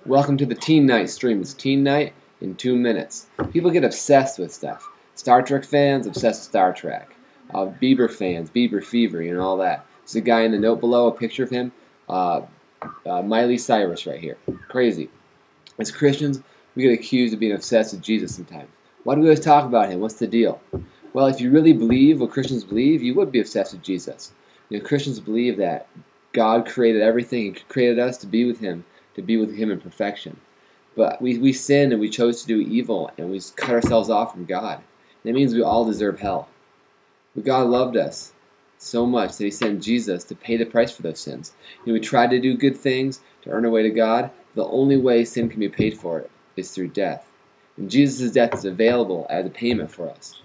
Welcome to the Teen Night stream. It's Teen Night in 2 minutes. People get obsessed with stuff. Star Trek fans, obsessed with Star Trek. Bieber fans, Bieber fever, and all that. There's a guy in the note below, a picture of him. Miley Cyrus right here. Crazy. As Christians, we get accused of being obsessed with Jesus sometimes. Why do we always talk about him? What's the deal? Well, if you really believe what Christians believe, you would be obsessed with Jesus. Christians believe that God created everything. He created us to be with him in perfection. But we sinned and we chose to do evil and we cut ourselves off from God. That means we all deserve hell. But God loved us so much that he sent Jesus to pay the price for those sins. We tried to do good things to earn our way to God. The only way sin can be paid for is through death. And Jesus' death is available as a payment for us.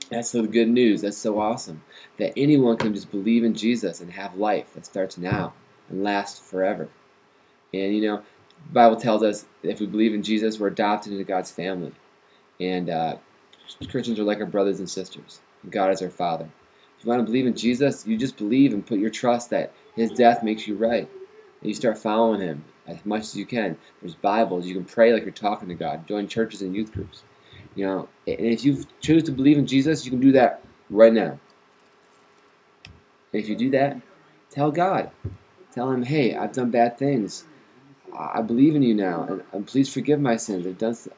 That's the good news. That's so awesome. That anyone can just believe in Jesus and have life that starts now and lasts forever. And the Bible tells us that if we believe in Jesus, we're adopted into God's family. And Christians are like our brothers and sisters. And God is our Father. If you want to believe in Jesus, you just believe and put your trust that his death makes you right. And you start following him as much as you can. There's Bibles. You can pray like you're talking to God. Join churches and youth groups. And if you choose to believe in Jesus, you can do that right now. And if you do that, tell God. Tell him, hey, I've done bad things. I believe in you now, and please forgive my sins.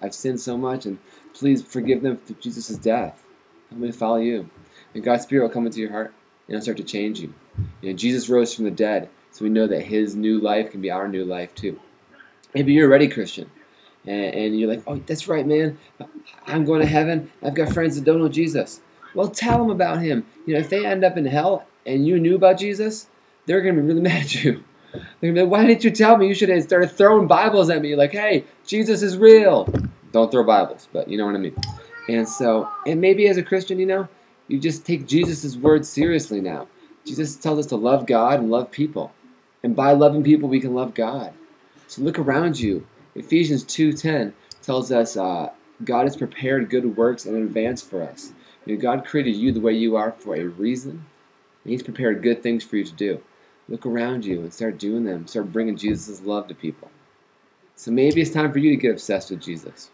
I've sinned so much, and please forgive them through Jesus' death. Help me to follow you. And God's Spirit will come into your heart, and it'll start to change you. Jesus rose from the dead, so we know that his new life can be our new life too. Maybe you're already Christian, and you're like, oh, that's right, man. I'm going to heaven. I've got friends that don't know Jesus. Well, tell them about him. If they end up in hell and you knew about Jesus, they're going to be really mad at you. They're going to be like, why didn't you tell me? You should have started throwing Bibles at me. Like, hey, Jesus is real. Don't throw Bibles, but you know what I mean. And maybe as a Christian, you just take Jesus' words seriously now. Jesus tells us to love God and love people. And by loving people, we can love God. So look around you. Ephesians 2:10 tells us God has prepared good works in advance for us. God created you the way you are for a reason. And he's prepared good things for you to do. Look around you and start doing them. Start bringing Jesus' love to people. So maybe it's time for you to get obsessed with Jesus.